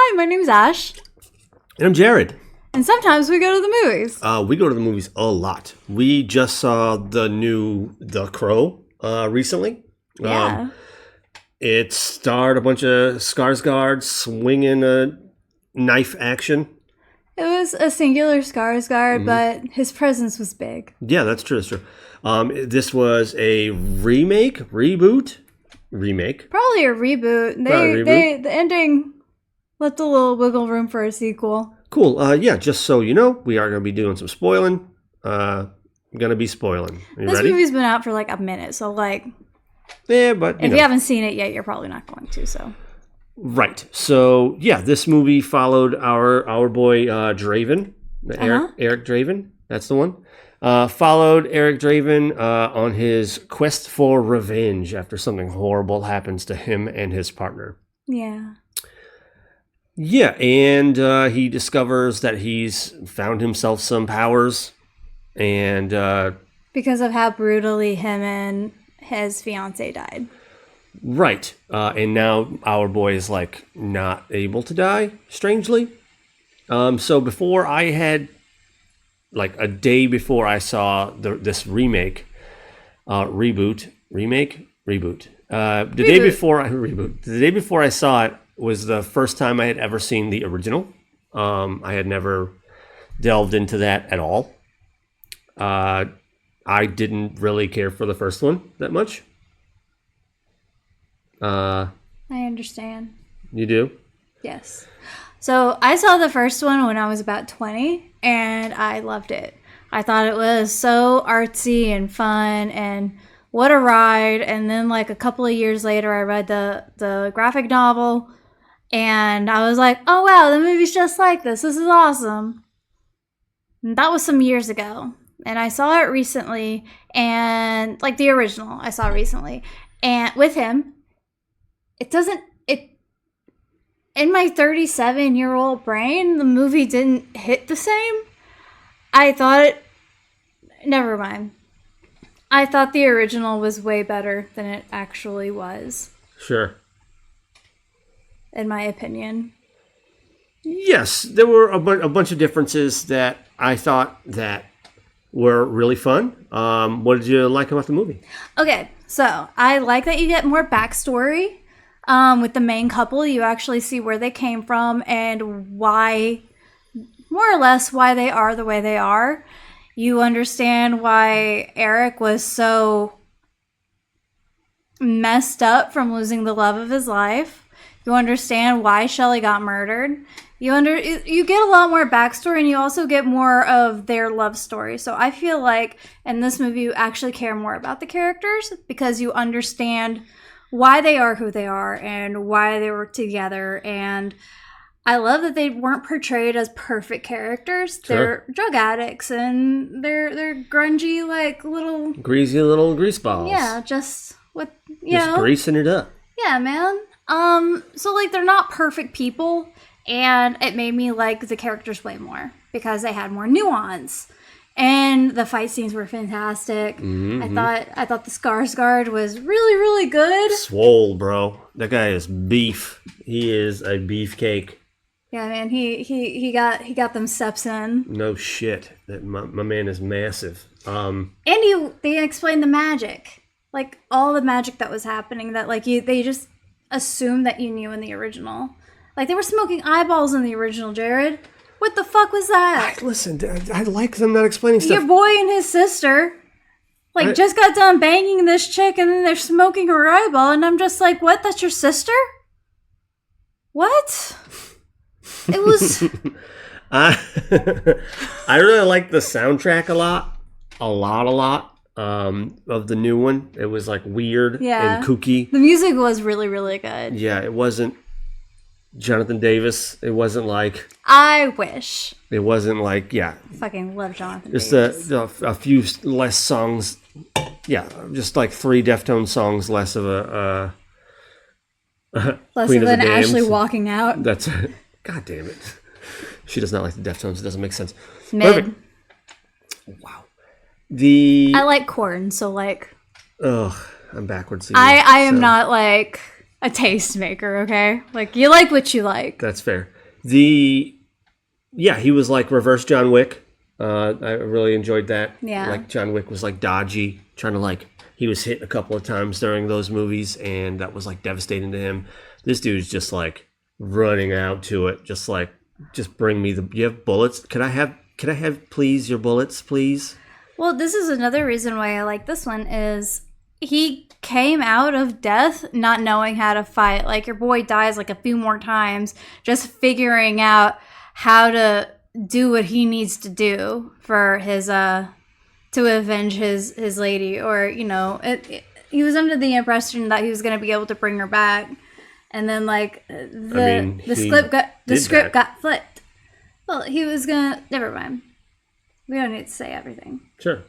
Hi, my name's Ash. And I'm Jared. And sometimes we go to the movies. We go to the movies a lot. We just saw the new The Crow recently. Yeah. It starred a bunch of Skarsgård swinging a knife action. It was a singular Skarsgård, but his presence was big. Yeah, that's true. That's true. This was a remake. Probably a reboot. The ending left a little wiggle room for a sequel. Cool. Yeah, just so you know, we are going to be doing some spoiling. Going to be spoiling. This ready? movie's been out for like a minute, so like... Yeah, but... If you haven't seen it yet, you're probably not going to, so... Right. So, yeah, this movie followed our boy Draven, Eric Draven. That's the one. Followed Eric Draven on his quest for revenge after something horrible happens to him and his partner. Yeah. Yeah, and he discovers that he's found himself some powers, and... because of how brutally him and his fiance died. Right. And now our boy is, like, not able to die, strangely. So before I had... like a day before I saw this remake, reboot. The day before I saw it was the first time I had ever seen the original. I had never delved into that at all. I didn't really care for the first one that much. I understand. You do? Yes. So I saw the first one when I was about 20, and I loved it. I thought it was so artsy and fun, and what a ride. And then like a couple of years later, I read the graphic novel, and I was like, oh wow, the movie's just like this. This is awesome. And that was some years ago. And I saw it recently, and like the original I saw recently. And with him, in my 37-year-old brain, the movie didn't hit the same. Never mind. I thought the original was way better than it actually was. Sure. In my opinion. Yes, there were a bunch of differences that I thought that were really fun. What did you like about the movie? Okay, so I like that you get more backstory. With the main couple, you actually see where they came from and why, more or less, why they are the way they are. You understand why Eric was so messed up from losing the love of his life. You understand why Shelley got murdered. You get a lot more backstory, and you also get more of their love story. So I feel like in this movie, you actually care more about the characters because you understand why they are who they are and why they were together. And I love that they weren't portrayed as perfect characters. Sure. They're drug addicts and they're grungy, like little... greasy little greaseballs. Yeah, just with, just greasing it up. Yeah, man. So like they're not perfect people, and it made me like the characters way more because they had more nuance. And the fight scenes were fantastic. Mm-hmm. I thought the Skarsgård was really, really good. Swole, bro. That guy is beef. He is a beefcake. Yeah, man. He got them steps in. No shit. That my man is massive. And they explained the magic, like all the magic that was happening. That like they just assumed that you knew in the original. Like they were smoking eyeballs in the original, Jared. What the fuck was that? Listen, I like them not explaining stuff. Your boy and his sister, just got done banging this chick, and then they're smoking her eyeball, and I'm just like, what? That's your sister? What? It was... I really like the soundtrack a lot of the new one. It was like weird and kooky. The music was really, really good. Yeah, it wasn't Jonathan Davis. It wasn't like... I wish. It wasn't like, yeah. Fucking love Jonathan Davis. Just a few less songs. Yeah, just like 3 Deftones songs less of a less Queen of of an the Ashley Dams. walking out. That's... God damn it. She does not like the Deftones. It doesn't make sense. Mid. Perfect. Wow. I like corn, so like... Ugh, I'm backwards. I am not like... a tastemaker, okay? Like, you like what you like. That's fair. He was like reverse John Wick. I really enjoyed that. Yeah. Like John Wick was like dodgy, trying to like, he was hit a couple of times during those movies, and that was like devastating to him. This dude's just like running out to it, just bring me you have bullets? Can I have please your bullets, please? Well, this is another reason why I like this one is he came out of death not knowing how to fight. Like, your boy dies like a few more times just figuring out how to do what he needs to do for his to avenge his lady, or he was under the impression that he was going to be able to bring her back, and then like the script got flipped. Well, he was gonna, never mind, we don't need to say everything. Sure.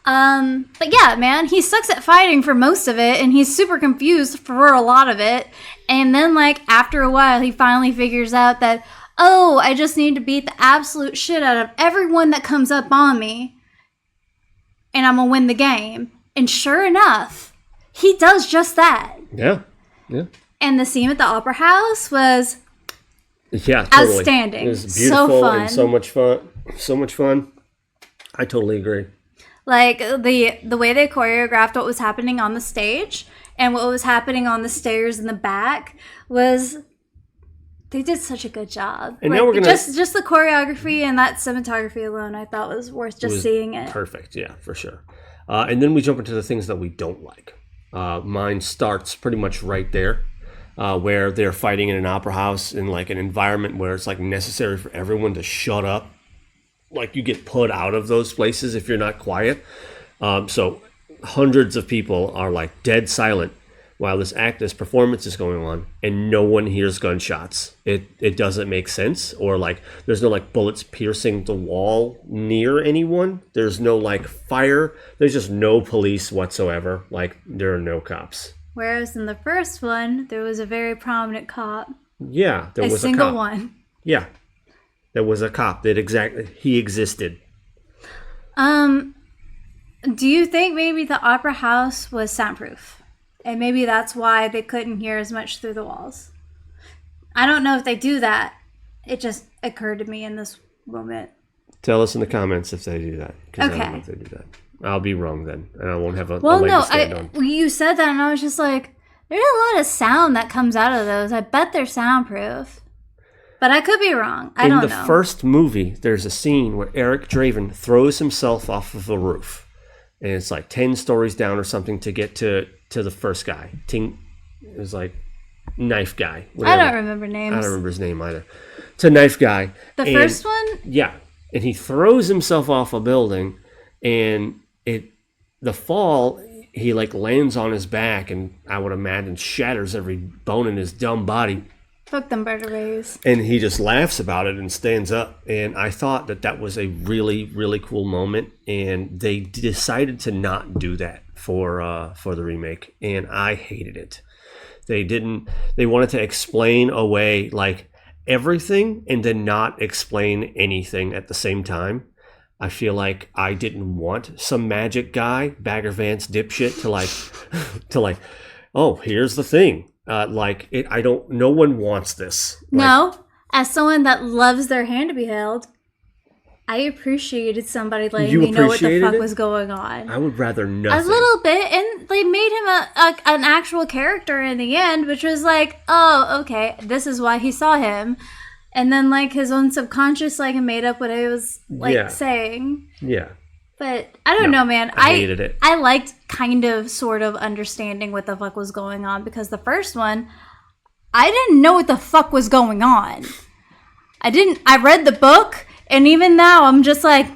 But yeah, man, he sucks at fighting for most of it, and he's super confused for a lot of it, and then like after a while he finally figures out that, oh, I just need to beat the absolute shit out of everyone that comes up on me, and I'm gonna win the game. And sure enough, he does just that. Yeah. And the scene at the Opera House was totally outstanding. It was beautiful, so fun. And so much fun. I totally agree. Like, the way they choreographed what was happening on the stage and what was happening on the stairs in the back was, they did such a good job. And like, now we're gonna just the choreography and that cinematography alone, I thought was worth just seeing it. Perfect, yeah, for sure. And then we jump into the things that we don't like. Mine starts pretty much right there, where they're fighting in an opera house in like an environment where it's like necessary for everyone to shut up. Like, you get put out of those places if you're not quiet. So hundreds of people are like dead silent while this performance is going on, and no one hears gunshots. It doesn't make sense, or like there's no like bullets piercing the wall near anyone. There's no like fire. There's just no police whatsoever. Like, there are no cops. Whereas in the first one, there was a very prominent cop. Yeah, there was a single cop. one. Yeah, there was a cop he existed. Do you think maybe the Opera House was soundproof? And maybe that's why they couldn't hear as much through the walls. I don't know if they do that. It just occurred to me in this moment. Tell us in the comments if they do that. Okay. I don't know if they do that. I'll be wrong then, and I won't have a well, leg no, to stand on. You said that, and I was just like, there's a lot of sound that comes out of those. I bet they're soundproof. But I could be wrong. I don't know. In the first movie, there's a scene where Eric Draven throws himself off of a roof. And it's like 10 stories down or something to get to the first guy. It was like Knife Guy. Whatever. I don't remember names. I don't remember his name either. It's a Knife Guy. The first one? Yeah. And he throws himself off a building, and the fall, he like lands on his back, and I would imagine shatters every bone in his dumb body. Fuck them berets. And he just laughs about it and stands up. And I thought that was a really, really cool moment. And they decided to not do that for the remake. And I hated it. They wanted to explain away like everything and then not explain anything at the same time. I feel like I didn't want some magic guy, Bagger Vance dipshit, to like, oh, here's the thing. No one wants this. No, as someone that loves their hand to be held, I appreciated somebody letting me know what the fuck was going on. I would rather nothing. A little bit, and they made him an actual character in the end, which was like, oh, okay, this is why he saw him. And then, like, his own subconscious, like, made up what I was, like, saying. Yeah. But I don't know, man. I hated it. I liked kind of, sort of understanding what the fuck was going on, because the first one, I didn't know what the fuck was going on. I read the book, and even now I'm just like,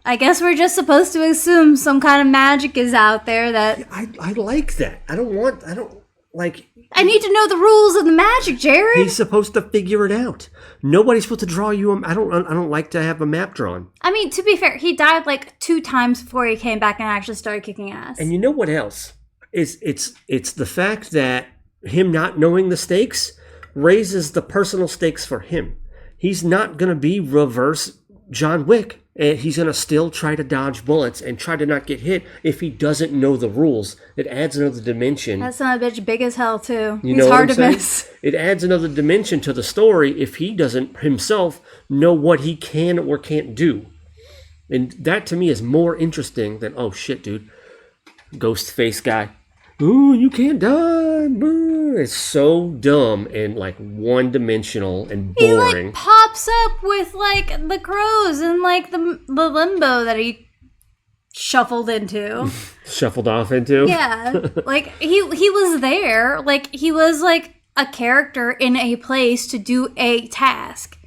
I guess we're just supposed to assume some kind of magic is out there that... I like that. I I need to know the rules of the magic, Jared. He's supposed to figure it out. Nobody's supposed to draw you. I don't like to have a map drawn. I mean, to be fair, he died like 2 times before he came back and actually started kicking ass. And you know what else? It's the fact that him not knowing the stakes raises the personal stakes for him. He's not going to be reverse John Wick, and he's going to still try to dodge bullets and try to not get hit if he doesn't know the rules. It adds another dimension. That son of a bitch big as hell, too. You He's know hard what to I'm saying? miss. It adds another dimension to the story if he doesn't himself know what he can or can't do. And that to me is more interesting than, oh shit, dude, ghost face guy. Ooh, you can't die. Boo. It's so dumb and like one-dimensional and boring. He like pops up with like the crows and like the limbo that he shuffled into. Shuffled off into? Yeah. Like he was there. Like he was like a character in a place to do a task.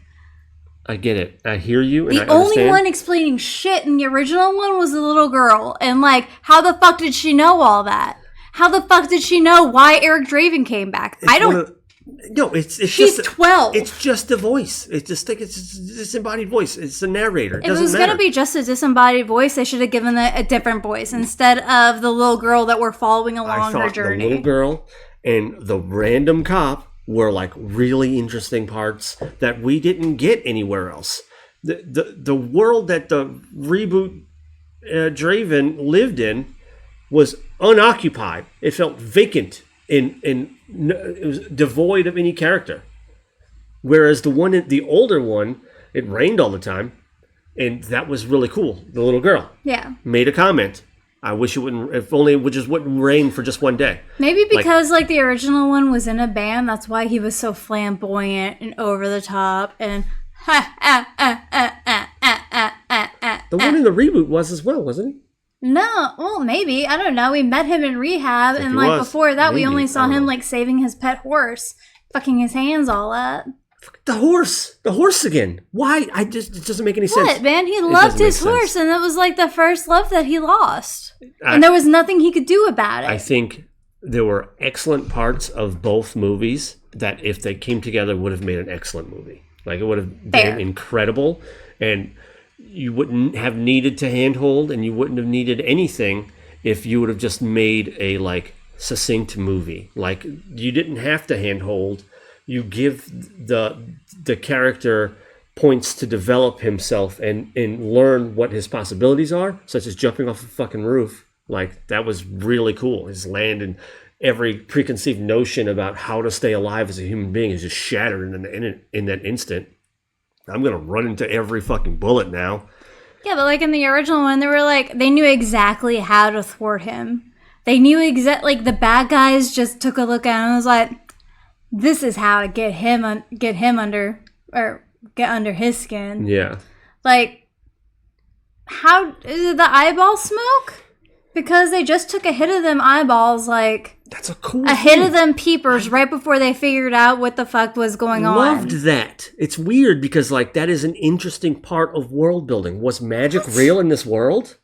I get it. I hear you, and the I understand. only one explaining shit in the original one was the little girl. And, like, how the fuck did she know all that? How the fuck did she know why Eric Draven came back? It's She's just 12. It's just a voice. It's just like it's a disembodied voice. It's a narrator. If it was going to be just a disembodied voice, they should have given it a different voice instead of the little girl that we're following along her journey. The little girl and the random cop were like really interesting parts that we didn't get anywhere else. The world that the reboot Draven lived in was unoccupied. It felt vacant and it was devoid of any character. Whereas the older one, it rained all the time, and that was really cool. The little girl, made a comment. I wish it wouldn't. If only it just wouldn't rain for just one day. Maybe because like the original one was in a band, that's why he was so flamboyant and over the top and. The one in the reboot was as well, wasn't he? No, well, maybe. I don't know. We met him in rehab, and like before that, we only saw him like saving his pet horse, fucking his hands all up. The horse again. Why? It doesn't make any sense. What, man? He loved his horse, and it was like the first love that he lost, and there was nothing he could do about it. I think there were excellent parts of both movies that, if they came together, would have made an excellent movie. Like it would have been incredible, and you wouldn't have needed to handhold, and you wouldn't have needed anything if you would have just made a like succinct movie. Like you didn't have to handhold. You give the character points to develop himself and learn what his possibilities are, such as jumping off a fucking roof. Like that was really cool. His land and every preconceived notion about how to stay alive as a human being is just shattered in that instant. I'm gonna run into every fucking bullet now. Yeah, but like in the original one, they knew exactly how to thwart him. They knew like the bad guys just took a look at him and was like, this is how to get him under his skin. Yeah. Like, how is it the eyeball smoke? Because they just took a hit of them eyeballs, like that's a cool hit of them peepers right before they figured out what the fuck was going on. Loved that. It's weird because like that is an interesting part of world building. Was magic real in this world?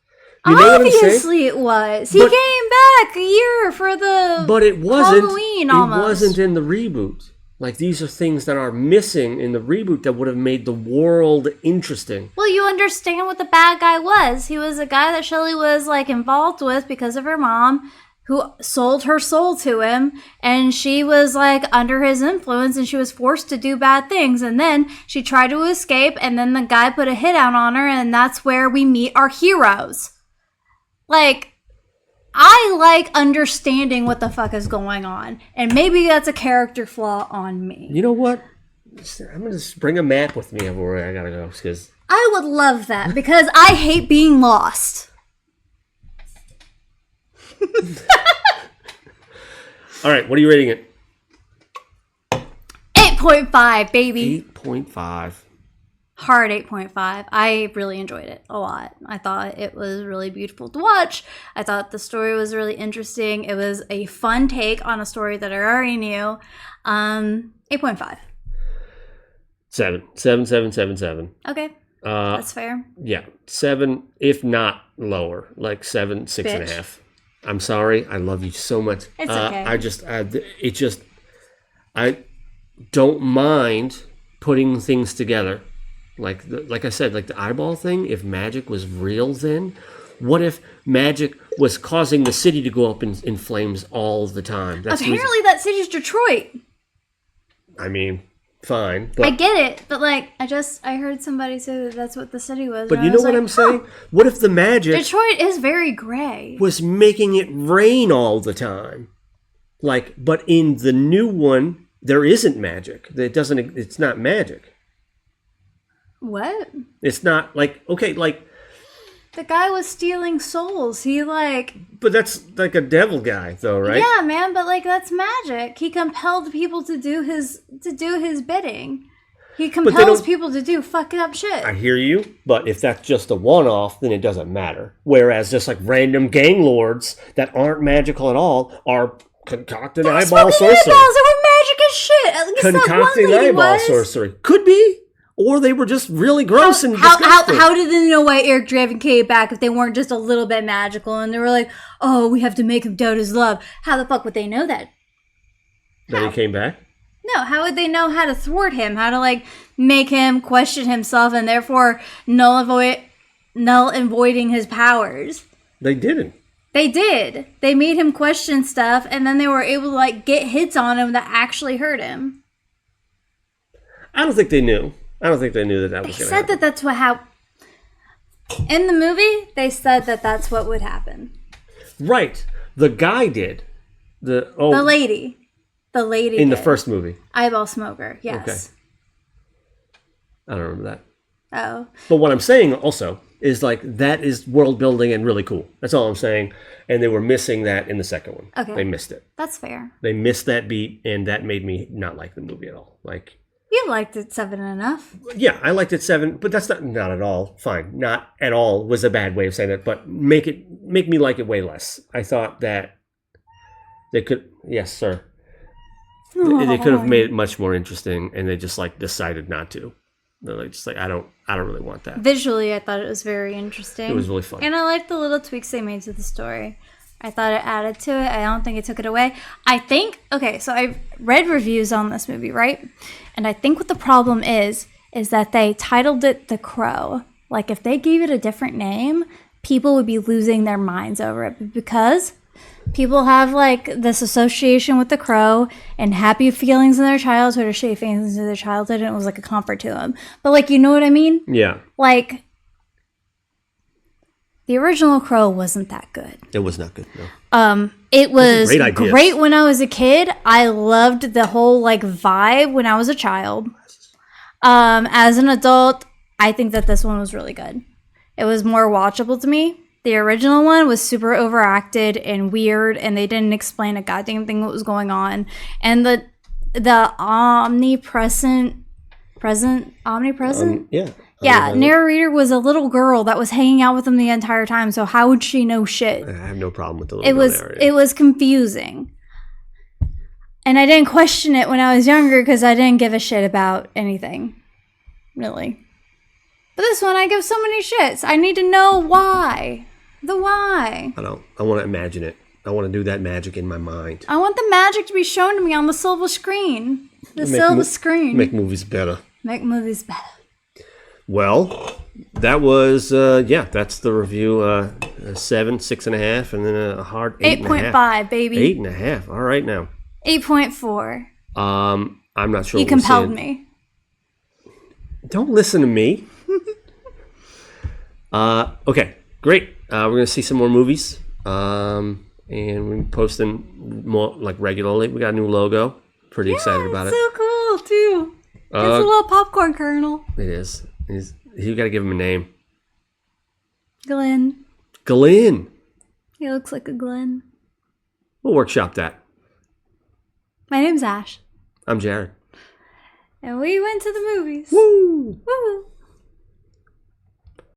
You know Obviously it was. He came back a year for the but it wasn't, Halloween almost. It wasn't in the reboot. Like these are things that are missing in the reboot that would have made the world interesting. Well, you understand what the bad guy was. He was a guy that Shelley was like involved with because of her mom, who sold her soul to him, and she was like under his influence and she was forced to do bad things, and then she tried to escape, and then the guy put a hit out on her, and that's where we meet our heroes. Like, I like understanding what the fuck is going on, and maybe that's a character flaw on me. You know what? I'm gonna just bring a map with me everywhere I gotta go, because I would love that, because I hate being lost. All right, what are you rating it? 8.5, baby. 8.5. Hard 8.5. I really enjoyed it a lot. I thought it was really beautiful to watch. I thought the story was really interesting. It was a fun take on a story that I already knew. 8.5. 7. Okay. That's fair. Yeah, 7, if not lower, like 7, 6.5. I'm sorry. I love you so much. It's okay. I don't mind putting things together. Like I said, like the eyeball thing, if magic was real then, what if magic was causing the city to go up in flames all the time? Apparently that city's Detroit. I mean, fine. I But get it, but like, I heard somebody say that that's what the city was. but and you I know was what like, I'm saying? What if the magic Detroit is very gray. was making it rain all the time? Like, but in the new one, there isn't magic. It's not magic. What? It's not like, okay, like, The guy was stealing souls. He like, but that's like a devil guy though, right? yeah, man, but like that's magic. He compelled people to do his bidding. He compels people to do fucking up shit. I hear you, but if that's just a one-off, then it doesn't matter. Whereas just like random gang lords that aren't magical at all are concocting eyeball sorcery. Eyeballs, they were magic as shit. At least Concocting that one lady eyeball was. sorcery. Could be. Or they were just really gross and disgusting. How did they know why Eric Draven came back if they weren't just a little bit magical and they were like, oh, we have to make him doubt his love? How the fuck would they know that? That he came back? No, how would they know how to thwart him? How to like make him question himself and therefore null and voiding his powers? They didn't. They did. They made him question stuff and then they were able to like get hits on him that actually hurt him. I don't think they knew. I don't think they knew that was going to happen. They said that that's what happened. In the movie, they said that that's what would happen. Right. The guy did. The lady. The lady in did. the first movie. Eyeball smoker, yes. Okay. I don't remember that. Oh. But what I'm saying also is like that is world building and really cool. That's all I'm saying. And they were missing that in the second one. Okay. They missed it. That's fair. They missed that beat, and that made me not like the movie at all. Like, You liked it 7 enough. yeah, I liked it 7, but that's not at all fine. Not at all was a bad way of saying it, but make me like it way less. I thought that they could, yes, sir. They could have made it much more interesting, and they just like decided not to. They're like, just like I don't really want that. Visually, I thought it was very interesting. It was really fun, and I liked the little tweaks they made to the story. I thought it added to it. I don't think it took it away. I think, okay, so I read reviews on this movie, right? And I think what the problem is that they titled it The Crow. Like, if they gave it a different name, people would be losing their minds over it. But because people have, like, this association with The Crow and happy feelings in their childhood or shitty feelings in their childhood, and it was, like, a comfort to them. But, like, you know what I mean? Yeah. Like, the original Crow wasn't that good. It was not good, no. It was Great great when I was a kid. I loved the whole like vibe when I was a child. As an adult, I think that this one was really good. It was more watchable to me. The original one was super overacted and weird, and they didn't explain a goddamn thing what was going on. And the omnipresent. Yeah. Narrator was a little girl that was hanging out with them the entire time, so how would she know shit? I have no problem with the little narrator. It was confusing. And I didn't question it when I was younger because I didn't give a shit about anything. Really. But this one, I give so many shits. I need to know why. The why. I want to imagine it. I want to do that magic in my mind. I want the magic to be shown to me on the silver screen. Screen. Make movies better. Make movies better. Well, that was, that's the review. 7, 6.5, and then a hard 8.5. 8.5, baby. 8.5. All right, now. 8.4. I'm not sure. You compelled me. Don't listen to me. Okay, great. We're gonna see some more movies. And we're posting more like regularly. We got a new logo. Pretty excited about it. So cool too. It's a little popcorn kernel. It is. You got to give him a name. Glenn. Glenn. He looks like a Glenn. We'll workshop that. My name's Ash. I'm Jared. And we went to the movies. Woo! Woo!